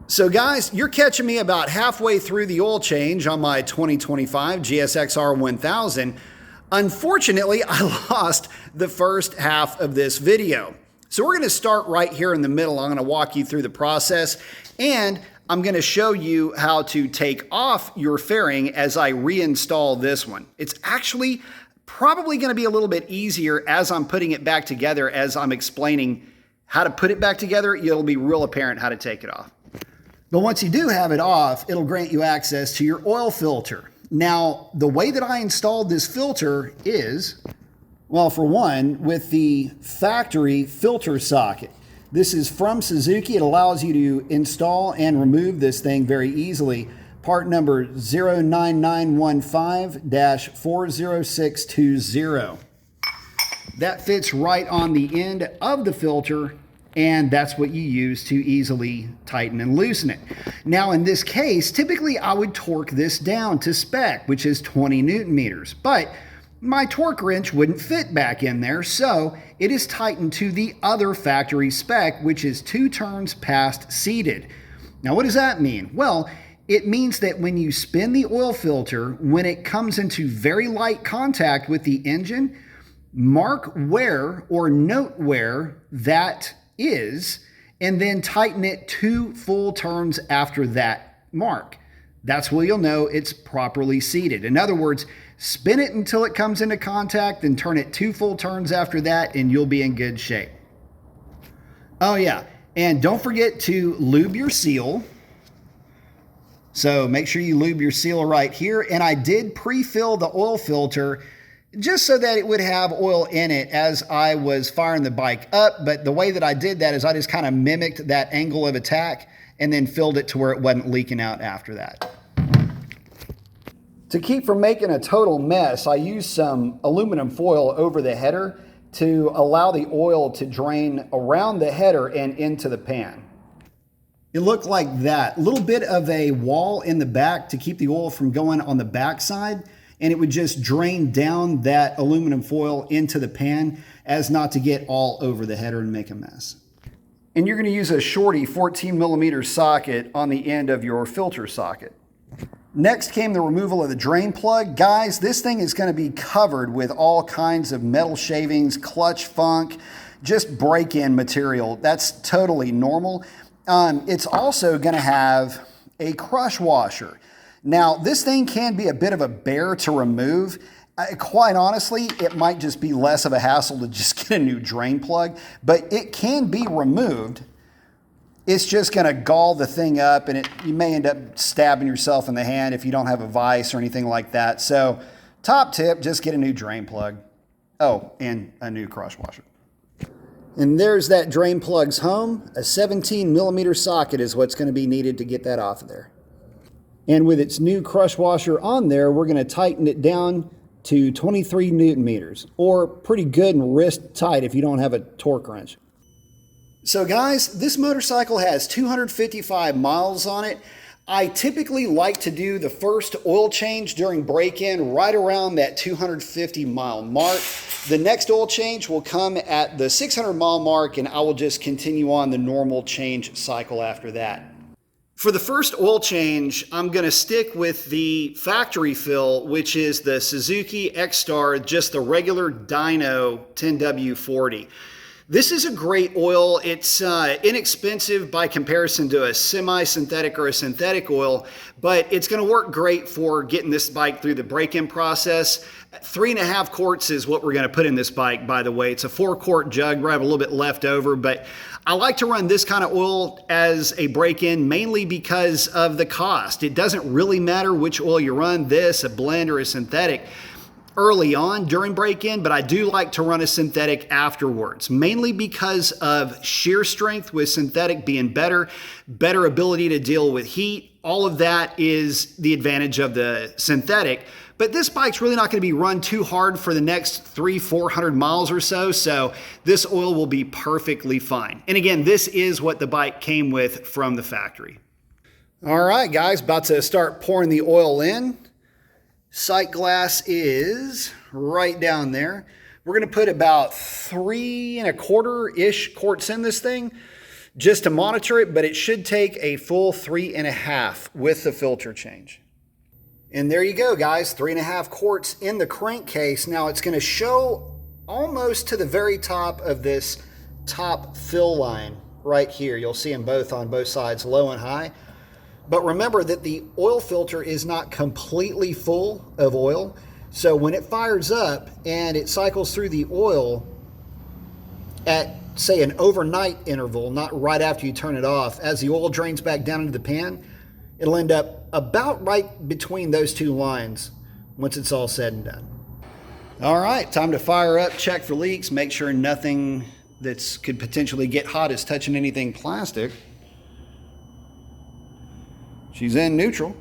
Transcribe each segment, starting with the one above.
So guys, you're catching me about halfway through the oil change on my 2025 GSXR 1000. Unfortunately, I lost the first half of this video. So we're gonna start right here in the middle. I'm gonna walk you through the process, and I'm gonna show you how to take off your fairing as I reinstall this one. It's actually probably gonna be a little bit easier as I'm putting it back together. As I'm explaining how to put it back together, it'll be real apparent how to take it off. But once you do have it off, it'll grant you access to your oil filter. Now, the way that I installed this filter is, well, for one, with the factory filter socket. This is from Suzuki. It allows you to install and remove this thing very easily. Part number 09915-40620. That fits right on the end of the filter, and that's what you use to easily tighten and loosen it. Now in this case, typically I would torque this down to spec, which is 20 Newton meters, but my torque wrench wouldn't fit back in there, so it is tightened to the other factory spec, which is 2 turns past seated. Now what does that mean? Well, it means that when you spin the oil filter, when it comes into very light contact with the engine, mark where or note where that is, and then tighten it 2 full turns after that mark. That's where you'll know it's properly seated. In other words, spin it until it comes into contact, then turn it 2 full turns after that, and you'll be in good shape. Oh yeah, and don't forget to lube your seal. So make sure you lube your seal right here. And I did pre-fill the oil filter just so that it would have oil in it as I was firing the bike up. But the way that I did that is I just kind of mimicked that angle of attack and then filled it to where it wasn't leaking out after that. To keep from making a total mess, I used some aluminum foil over the header to allow the oil to drain around the header and into the pan. It looked like that. A little bit of a wall in the back to keep the oil from going on the back side, and it would just drain down that aluminum foil into the pan as not to get all over the header and make a mess. And you're going to use a shorty 14 millimeter socket on the end of your filter socket. Next came the removal of the drain plug. Guys, this thing is going to be covered with all kinds of metal shavings, clutch funk, just break-in material. That's totally normal. It's also going to have a crush washer. Now, this thing can be a bit of a bear to remove. Quite honestly, it might just be less of a hassle to just get a new drain plug, but it can be removed. It's just going to gall the thing up, and you may end up stabbing yourself in the hand if you don't have a vise or anything like that. So, top tip, just get a new drain plug. Oh, and a new crush washer. And there's that drain plug's home. A 17 millimeter socket is what's going to be needed to get that off of there. And with its new crush washer on there, we're going to tighten it down to 23 Newton meters, or pretty good and wrist tight if you don't have a torque wrench. So guys, this motorcycle has 255 miles on it. I typically like to do the first oil change during break-in right around that 250 mile mark. The next oil change will come at the 600 mile mark, and I will just continue on the normal change cycle after that. For the first oil change, I'm going to stick with the factory fill, which is the Suzuki X-Star, just the regular dyno 10W40. This is a great oil. It's inexpensive by comparison to a semi-synthetic or a synthetic oil, but it's going to work great for getting this bike through the break-in process. 3.5 quarts is what we're going to put in this bike, by the way. It's a 4-quart jug. We have a little bit left over, but I like to run this kind of oil as a break-in mainly because of the cost. It doesn't really matter which oil you run, this, a blend, or a synthetic, early on during break-in, but I do like to run a synthetic afterwards, mainly because of shear strength with synthetic being better ability to deal with heat. All of that is the advantage of the synthetic. But this bike's really not going to be run too hard for the next 300-400 miles or so, so this oil will be perfectly fine. And again, this is what the bike came with from the factory. All right, guys, about to start pouring the oil in. Sight glass is right down there. We're going to put about 3 1/4-ish quarts in this thing. just to monitor it, but it should take a full 3.5 with the filter change. And there you go, guys, 3.5 quarts in the crankcase. Now it's going to show almost to the very top of this top fill line right here. You'll see them both on both sides, low and high. But remember that the oil filter is not completely full of oil. So when it fires up and it cycles through the oil at, say, an overnight interval, not right after you turn it off, as the oil drains back down into the pan, it'll end up about right between those two lines once it's all said and done. All right, time to fire up, check for leaks, make sure nothing that could potentially get hot is touching anything plastic. She's in neutral.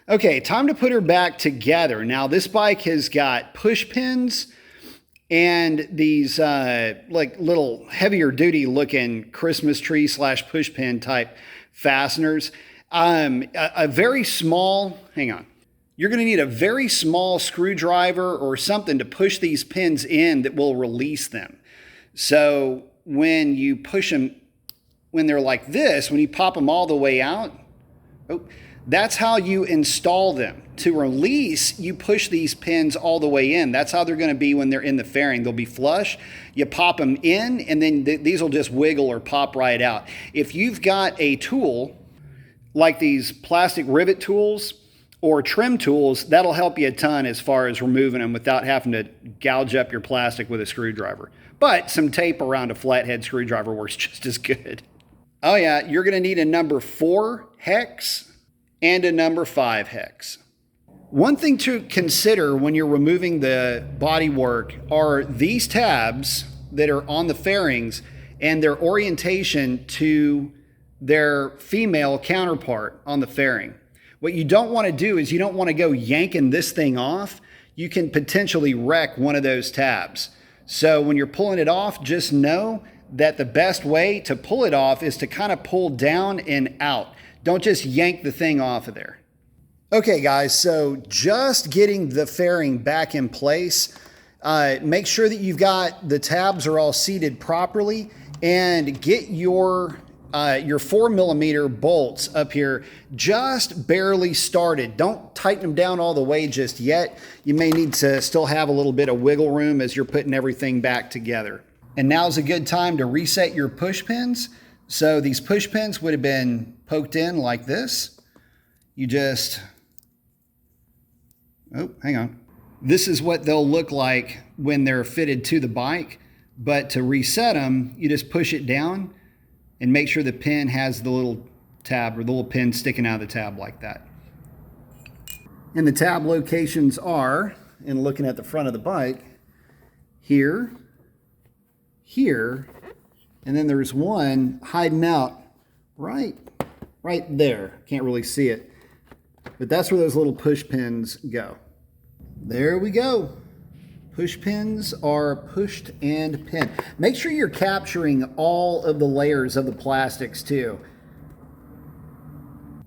Okay, time to put her back together. Now this bike has got push pins and these like little heavier duty looking Christmas tree / push pin type fasteners. A very small, hang on. You're gonna need a very small screwdriver or something to push these pins in that will release them. So when you push them, when they're like this, when you pop them all the way out, that's how you install them. To release, you push these pins all the way in. That's how they're going to be when they're in the fairing. They'll be flush. You pop them in, and then these will just wiggle or pop right out. If you've got a tool, like these plastic rivet tools or trim tools, that'll help you a ton as far as removing them without having to gouge up your plastic with a screwdriver. But some tape around a flathead screwdriver works just as good. Oh yeah, you're going to need a number 4 hex and a number 5 hex. One thing to consider when you're removing the bodywork are these tabs that are on the fairings and their orientation to their female counterpart on the fairing. What you don't want to do is you don't want to go yanking this thing off. You can potentially wreck one of those tabs. So when you're pulling it off, just know that the best way to pull it off is to kind of pull down and out. Don't just yank the thing off of there. Okay guys, so just getting the fairing back in place. Make sure that you've got the tabs are all seated properly, and get your 4mm bolts up here just barely started. Don't tighten them down all the way just yet. You may need to still have a little bit of wiggle room as you're putting everything back together. And now's a good time to reset your push pins. So these push pins would have been poked in like this. You just, oh, hang on. This is what they'll look like when they're fitted to the bike. But to reset them, you just push it down and make sure the pin has the little tab or the little pin sticking out of the tab like that. And the tab locations are, in looking at the front of the bike, here, here, and then there's one hiding out right there. Can't really see it, but that's where those little push pins go. There we go. Push pins are pushed and pinned. Make sure you're capturing all of the layers of the plastics too.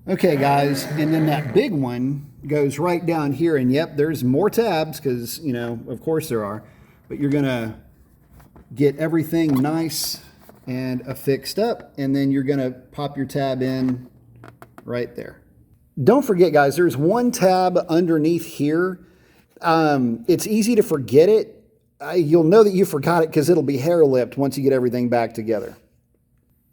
Okay guys, and then that big one goes right down here, and yep, there's more tabs because, you know, of course there are, but you're gonna get everything nice and affixed up, and then you're gonna pop your tab in right there. Don't forget guys, there's one tab underneath here. It's easy to forget it. You'll know that you forgot it because it'll be hair-lipped once you get everything back together.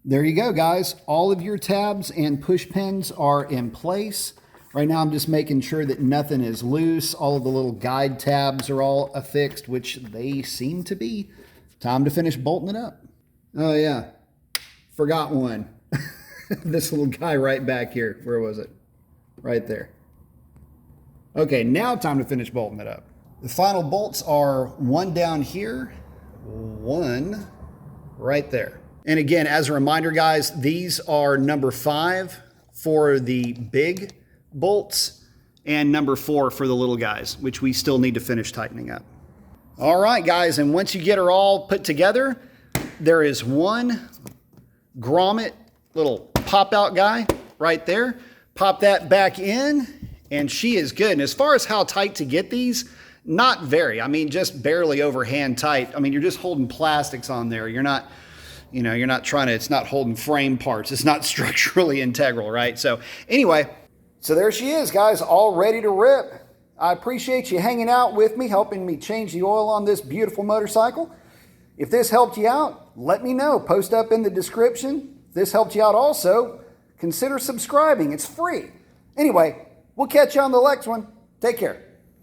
There you go guys, all of your tabs and push pins are in place. Right now I'm just making sure that nothing is loose. All of the little guide tabs are all affixed, which they seem to be. Time to finish bolting it up. Oh yeah, forgot one. This little guy right back here. Where was it? Right there. Okay, now time to finish bolting it up. The final bolts are one down here, one right there. And again, as a reminder guys, these are number 5 for the big bolts and number 4 for the little guys, which we still need to finish tightening up. All right guys, and once you get her all put together, there is one grommet little pop-out guy right there. Pop that back in, and she is good. And as far as how tight to get these, not very. I mean, just barely overhand tight. I mean, you're just holding plastics on there. You're not, you know, you're not trying to, it's not holding frame parts. It's not structurally integral, right? So anyway, so there she is, guys, all ready to rip. I appreciate you hanging out with me, helping me change the oil on this beautiful motorcycle. If this helped you out, let me know. Post up in the description. If this helped you out also, consider subscribing. It's free. Anyway, we'll catch you on the next one. Take care.